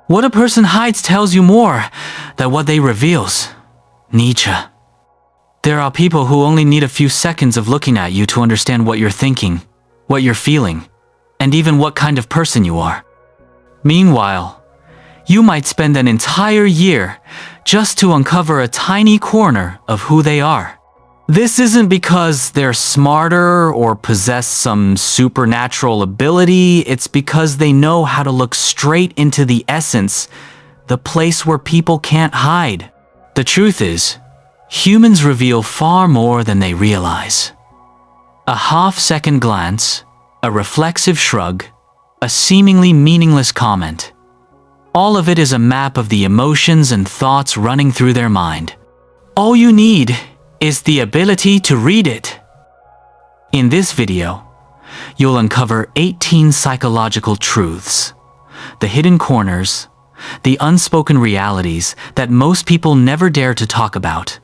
What a person hides tells you more than what they reveals. Nietzsche. There are people who only need a few seconds of looking at you to understand what you're thinking, what you're feeling, and even what kind of person you are. Meanwhile, you might spend an entire year just to uncover a tiny corner of who they are. This isn't because they're smarter or possess some supernatural ability, it's because they know how to look straight into the essence, the place where people can't hide. The truth is, humans reveal far more than they realize. A half-second glance, a reflexive shrug, a seemingly meaningless comment. All of it is a map of the emotions and thoughts running through their mind. All you need is the ability to read it. In this video, you'll uncover 18 psychological truths, the hidden corners, the unspoken realities that most people never dare to talk about,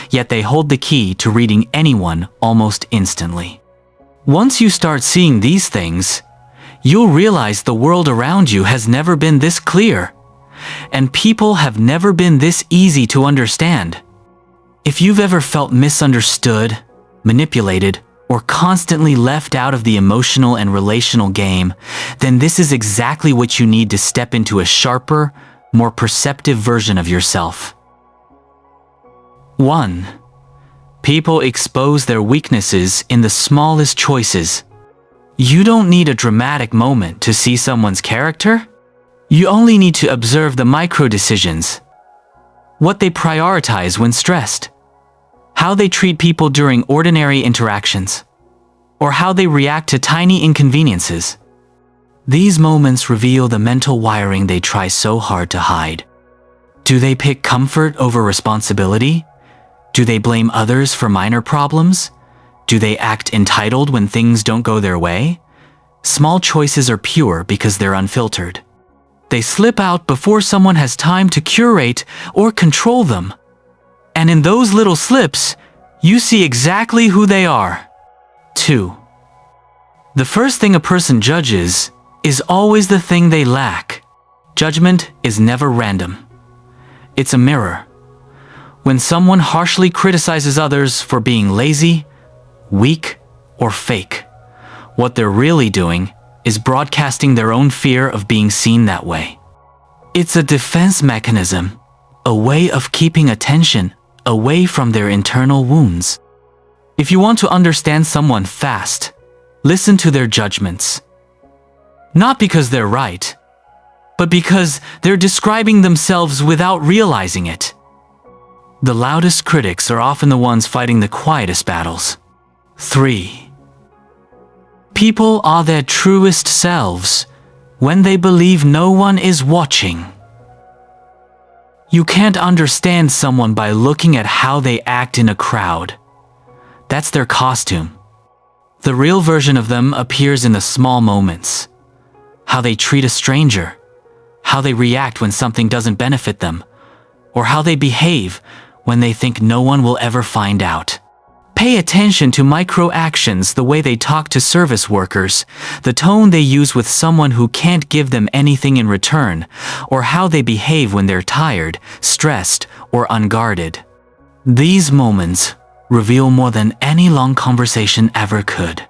yet they hold the key to reading anyone almost instantly. Once you start seeing these things, you'll realize the world around you has never been this clear, and people have never been this easy to understand. If you've ever felt misunderstood, manipulated, or constantly left out of the emotional and relational game, then this is exactly what you need to step into a sharper, more perceptive version of yourself. 1. People expose their weaknesses in the smallest choices. You don't need a dramatic moment to see someone's character. You only need to observe the micro-decisions, what they prioritize when stressed, how they treat people during ordinary interactions, or how they react to tiny inconveniences. These moments reveal the mental wiring they try so hard to hide. Do they pick comfort over responsibility? Do they blame others for minor problems? Do they act entitled when things don't go their way? Small choices are pure because they're unfiltered. They slip out before someone has time to curate or control them. And in those little slips, you see exactly who they are. 2. The first thing a person judges is always the thing they lack. Judgment is never random. It's a mirror. When someone harshly criticizes others for being lazy, weak, or fake, what they're really doing is broadcasting their own fear of being seen that way. It's a defense mechanism, a way of keeping attention away from their internal wounds. If you want to understand someone fast, listen to their judgments. Not because they're right, but because they're describing themselves without realizing it. The loudest critics are often the ones fighting the quietest battles. 3. People are their truest selves when they believe no one is watching. You can't understand someone by looking at how they act in a crowd. That's their costume. The real version of them appears in the small moments. How they treat a stranger, how they react when something doesn't benefit them, or how they behave when they think no one will ever find out. Pay attention to micro-actions, the way they talk to service workers, the tone they use with someone who can't give them anything in return, or how they behave when they're tired, stressed, or unguarded. These moments reveal more than any long conversation ever could.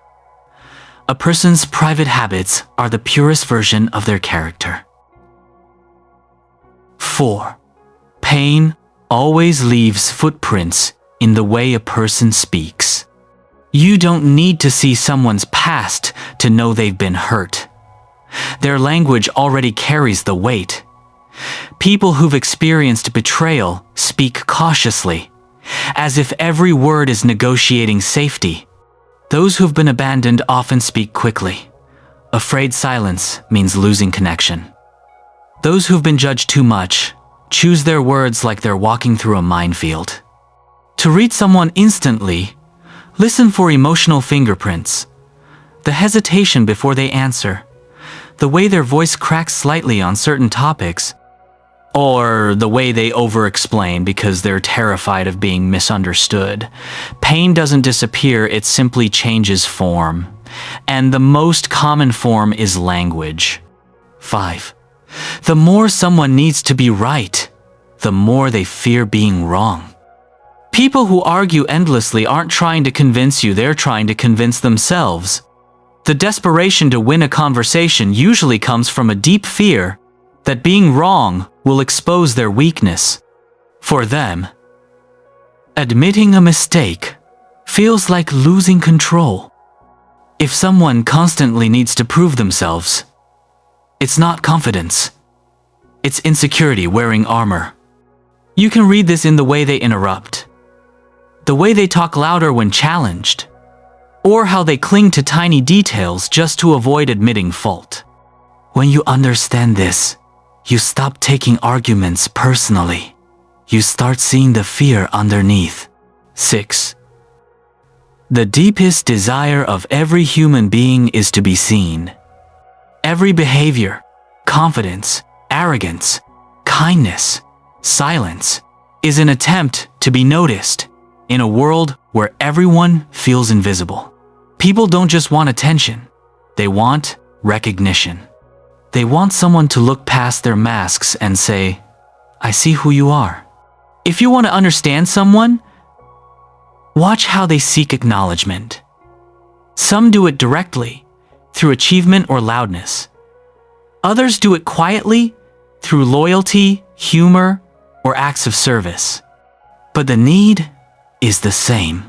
A person's private habits are the purest version of their character. 4. Pain always leaves footprints in the way a person speaks. You don't need to see someone's past to know they've been hurt. Their language already carries the weight. People who've experienced betrayal speak cautiously, as if every word is negotiating safety. Those who've been abandoned often speak quickly. Afraid silence means losing connection. Those who've been judged too much choose their words like they're walking through a minefield. To read someone instantly, listen for emotional fingerprints, the hesitation before they answer, the way their voice cracks slightly on certain topics, or the way they over-explain because they're terrified of being misunderstood. Pain doesn't disappear, it simply changes form. And the most common form is language. 5. The more someone needs to be right, the more they fear being wrong. People who argue endlessly aren't trying to convince you, they're trying to convince themselves. The desperation to win a conversation usually comes from a deep fear that being wrong will expose their weakness. For them, admitting a mistake feels like losing control. If someone constantly needs to prove themselves, it's not confidence. It's insecurity wearing armor. You can read this in the way they interrupt, the way they talk louder when challenged, or how they cling to tiny details just to avoid admitting fault. When you understand this, you stop taking arguments personally. You start seeing the fear underneath. 6. The deepest desire of every human being is to be seen. Every behavior, confidence, arrogance, kindness, silence, is an attempt to be noticed in a world where everyone feels invisible. People don't just want attention, they want recognition. They want someone to look past their masks and say, "I see who you are." If you want to understand someone, watch how they seek acknowledgement. Some do it directly, through achievement or loudness. Others do it quietly, through loyalty, humor, or acts of service. But the need is the same.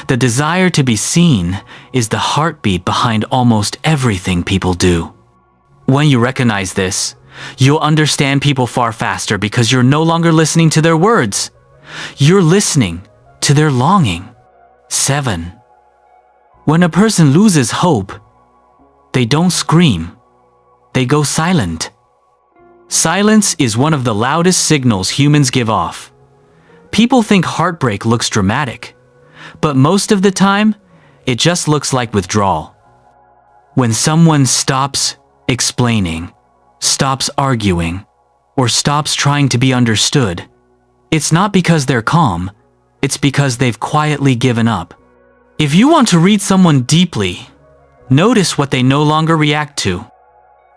The desire to be seen is the heartbeat behind almost everything people do. When you recognize this, you'll understand people far faster because you're no longer listening to their words. You're listening to their longing. 7. When a person loses hope, they don't scream. They go silent. Silence is one of the loudest signals humans give off. People think heartbreak looks dramatic, but most of the time, it just looks like withdrawal. When someone stops explaining, stops arguing, or stops trying to be understood, it's not because they're calm, it's because they've quietly given up. If you want to read someone deeply, notice what they no longer react to.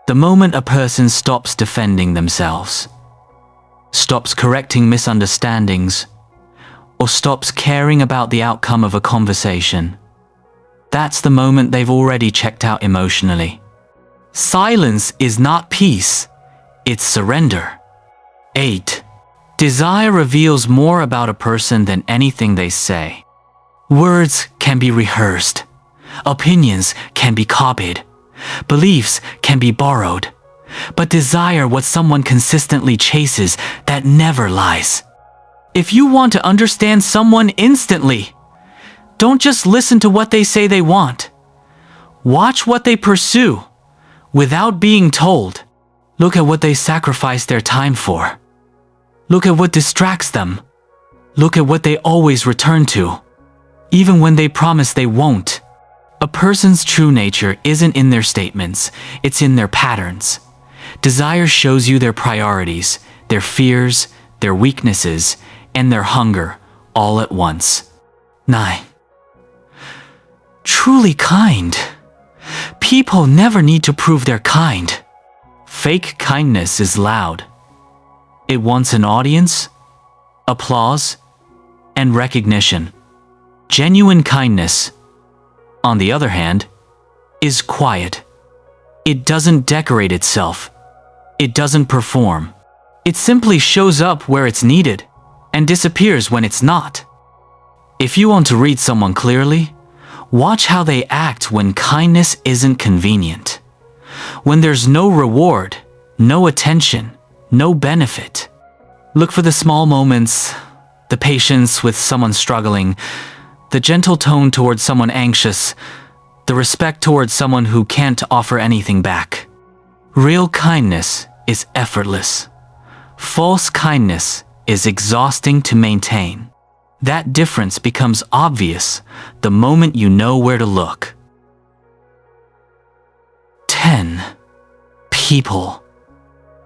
The moment a person stops defending themselves, stops correcting misunderstandings, or stops caring about the outcome of a conversation, that's the moment they've already checked out emotionally. Silence is not peace, it's surrender. 8. Desire reveals more about a person than anything they say. Words can be rehearsed. Opinions can be copied. Beliefs can be borrowed. But desire, what someone consistently chases, that never lies. If you want to understand someone instantly, don't just listen to what they say they want. Watch what they pursue without being told. Look at what they sacrifice their time for. Look at what distracts them. Look at what they always return to, even when they promise they won't. A person's true nature isn't in their statements, it's in their patterns. Desire shows you their priorities, their fears, their weaknesses, and their hunger all at once. 9. Truly kind. People never need to prove they're kind. Fake kindness is loud. It wants an audience, applause, and recognition. Genuine kindness, on the other hand, is quiet. It doesn't decorate itself. It doesn't perform. It simply shows up where it's needed and disappears when it's not. If you want to read someone clearly, watch how they act when kindness isn't convenient. When there's no reward, no attention, no benefit. Look for the small moments, the patience with someone struggling, the gentle tone towards someone anxious, the respect towards someone who can't offer anything back. Real kindness is effortless. False kindness is exhausting to maintain. That difference becomes obvious the moment you know where to look. 10. People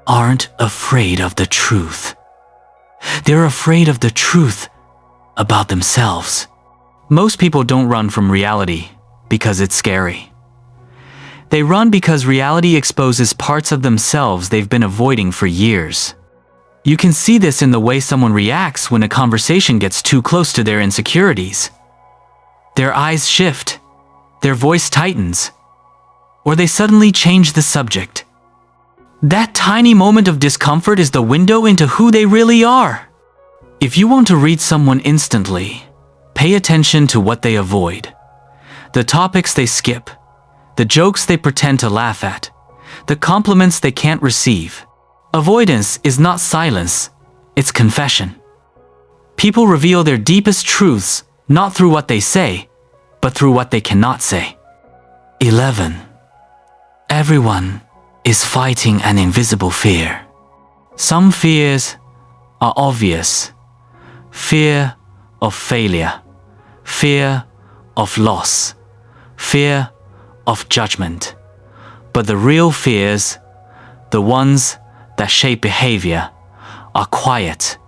aren't afraid of the truth. They're afraid of the truth about themselves. Most people don't run from reality because it's scary. They run because reality exposes parts of themselves they've been avoiding for years. You can see this in the way someone reacts when a conversation gets too close to their insecurities. Their eyes shift, their voice tightens, or they suddenly change the subject. That tiny moment of discomfort is the window into who they really are. If you want to read someone instantly, pay attention to what they avoid. The topics they skip, the jokes they pretend to laugh at, the compliments they can't receive. Avoidance is not silence, it's confession. People reveal their deepest truths not through what they say, but through what they cannot say. 11. Everyone is fighting an invisible fear. Some fears are obvious. Fear of failure, fear of loss, fear of judgment. But the real fears, the ones that shape behavior, are quiet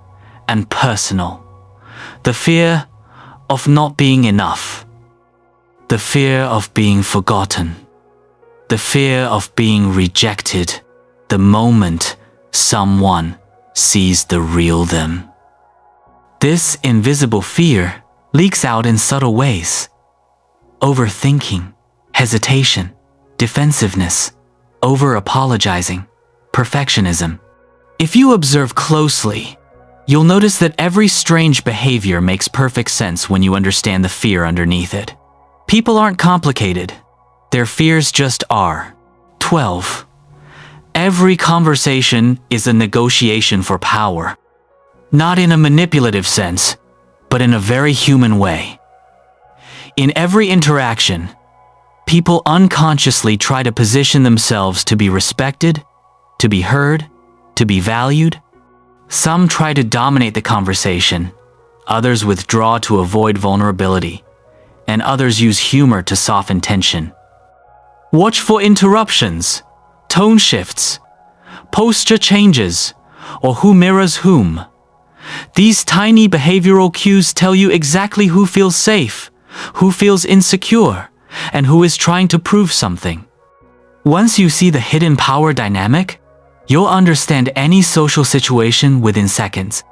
and personal. The fear of not being enough, the fear of being forgotten, the fear of being rejected the moment someone sees the real them. This invisible fear leaks out in subtle ways. Overthinking, hesitation, defensiveness, over-apologizing, perfectionism. If you observe closely, you'll notice that every strange behavior makes perfect sense when you understand the fear underneath it. People aren't complicated. Their fears just are. 12. Every conversation is a negotiation for power. Not in a manipulative sense, but in a very human way. In every interaction, people unconsciously try to position themselves to be respected, to be heard, to be valued. Some try to dominate the conversation, others withdraw to avoid vulnerability, and others use humor to soften tension. Watch for interruptions, tone shifts, posture changes, or who mirrors whom. These tiny behavioral cues tell you exactly who feels safe, who feels insecure, and who is trying to prove something. Once you see the hidden power dynamic, you'll understand any social situation within seconds.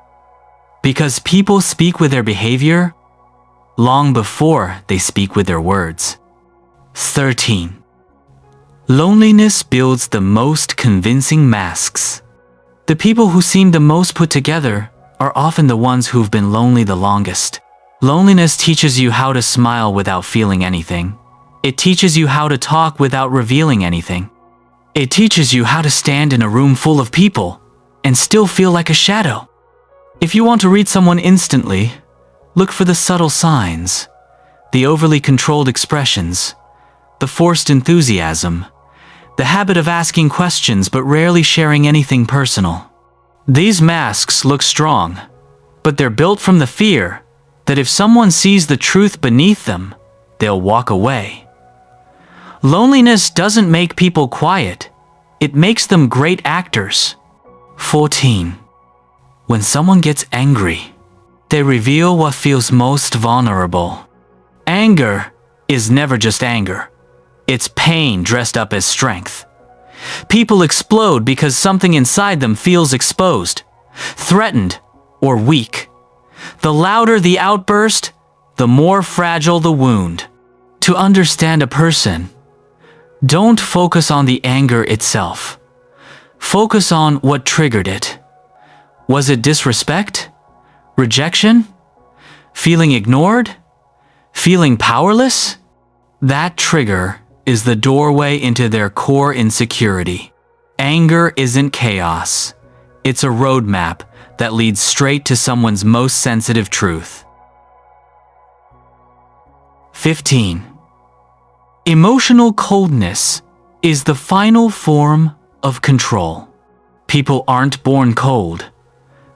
Because people speak with their behavior long before they speak with their words. 13. Loneliness builds the most convincing masks. The people who seem the most put together are often the ones who've been lonely the longest. Loneliness teaches you how to smile without feeling anything. It teaches you how to talk without revealing anything. It teaches you how to stand in a room full of people and still feel like a shadow. If you want to read someone instantly, look for the subtle signs, the overly controlled expressions, the forced enthusiasm, the habit of asking questions but rarely sharing anything personal. These masks look strong, but they're built from the fear that if someone sees the truth beneath them, they'll walk away. Loneliness doesn't make people quiet, it makes them great actors. 14. When someone gets angry, they reveal what feels most vulnerable. Anger is never just anger. It's pain dressed up as strength. People explode because something inside them feels exposed, threatened, or weak. The louder the outburst, the more fragile the wound. To understand a person, don't focus on the anger itself. Focus on what triggered it. Was it disrespect? Rejection? Feeling ignored? Feeling powerless? That trigger is the doorway into their core insecurity. Anger isn't chaos. It's a roadmap that leads straight to someone's most sensitive truth. 15. Emotional coldness is the final form of control. People aren't born cold.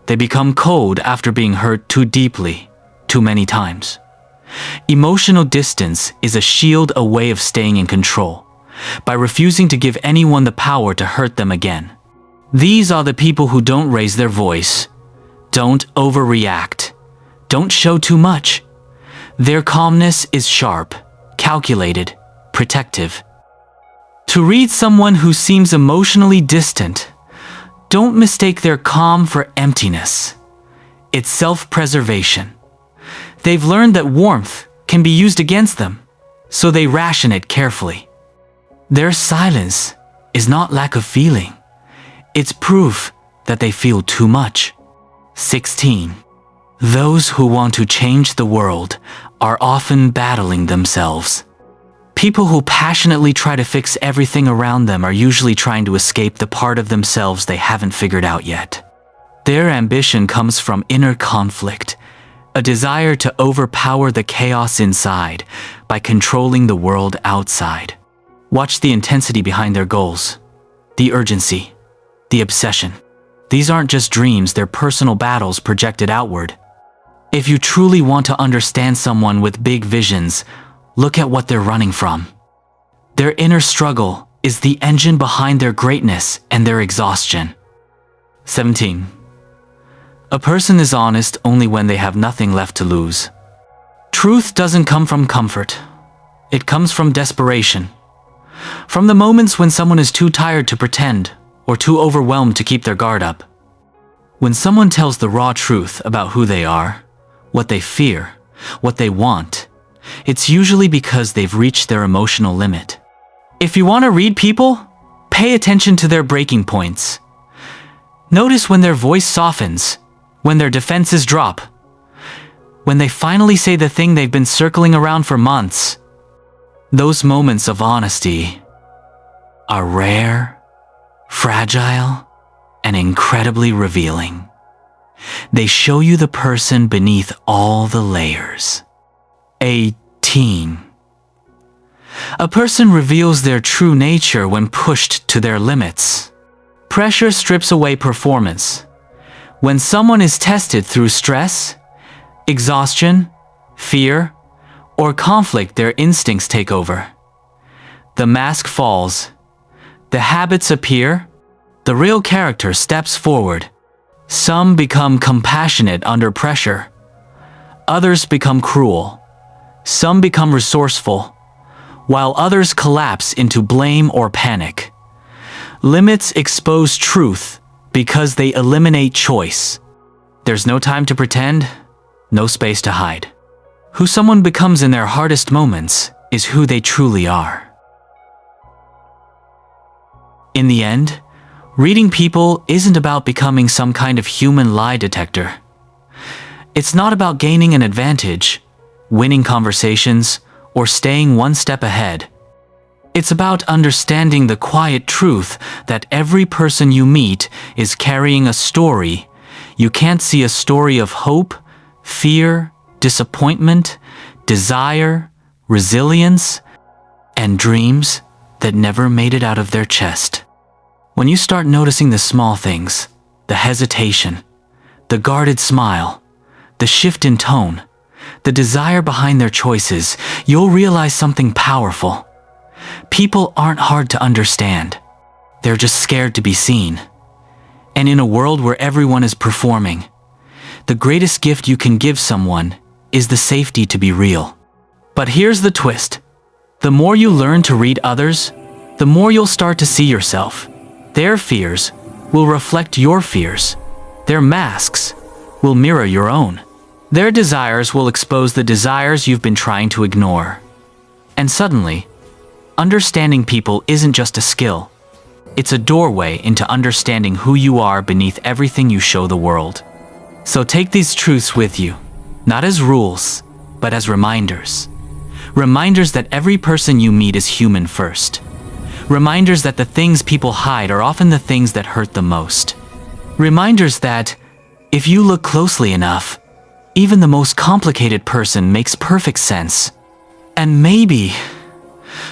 They become cold after being hurt too deeply, too many times. Emotional distance is a shield, a way of staying in control, by refusing to give anyone the power to hurt them again. These are the people who don't raise their voice, don't overreact, don't show too much. Their calmness is sharp, calculated, protective. To read someone who seems emotionally distant, don't mistake their calm for emptiness. It's self-preservation. They've learned that warmth can be used against them, so they ration it carefully. Their silence is not lack of feeling. It's proof that they feel too much. 16. Those who want to change the world are often battling themselves. People who passionately try to fix everything around them are usually trying to escape the part of themselves they haven't figured out yet. Their ambition comes from inner conflict, a desire to overpower the chaos inside by controlling the world outside. Watch the intensity behind their goals, the urgency, the obsession. These aren't just dreams, they're personal battles projected outward. If you truly want to understand someone with big visions, look at what they're running from. Their inner struggle is the engine behind their greatness and their exhaustion. 17. A person is honest only when they have nothing left to lose. Truth doesn't come from comfort. It comes from desperation. From the moments when someone is too tired to pretend or too overwhelmed to keep their guard up. When someone tells the raw truth about who they are, what they fear, what they want, it's usually because they've reached their emotional limit. If you want to read people, pay attention to their breaking points. Notice when their voice softens, when their defenses drop, when they finally say the thing they've been circling around for months. Those moments of honesty are rare, fragile, and incredibly revealing. They show you the person beneath all the layers. 18. A person reveals their true nature when pushed to their limits. Pressure strips away performance. When someone is tested through stress, exhaustion, fear, or conflict, their instincts take over. The mask falls. The habits appear. The real character steps forward. Some become compassionate under pressure. Others become cruel. Some become resourceful, while others collapse into blame or panic. Limits expose truth because they eliminate choice. There's no time to pretend, no space to hide. Who someone becomes in their hardest moments is who they truly are. In the end, reading people isn't about becoming some kind of human lie detector. It's not about gaining an advantage, winning conversations, or staying one step ahead. It's about understanding the quiet truth that every person you meet is carrying a story. You can't see a story of hope, fear, disappointment, desire, resilience, and dreams that never made it out of their chest. When you start noticing the small things, the hesitation, the guarded smile, the shift in tone, the desire behind their choices, you'll realize something powerful. People aren't hard to understand. They're just scared to be seen. And in a world where everyone is performing, the greatest gift you can give someone is the safety to be real. But here's the twist. The more you learn to read others, the more you'll start to see yourself. Their fears will reflect your fears. Their masks will mirror your own. Their desires will expose the desires you've been trying to ignore. And suddenly, understanding people isn't just a skill. It's a doorway into understanding who you are beneath everything you show the world. So take these truths with you, not as rules, but as reminders. Reminders that every person you meet is human first. Reminders that the things people hide are often the things that hurt the most. Reminders that, if you look closely enough, even the most complicated person makes perfect sense. And maybe,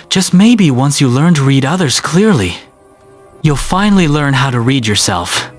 just maybe once you learn to read others clearly, you'll finally learn how to read yourself.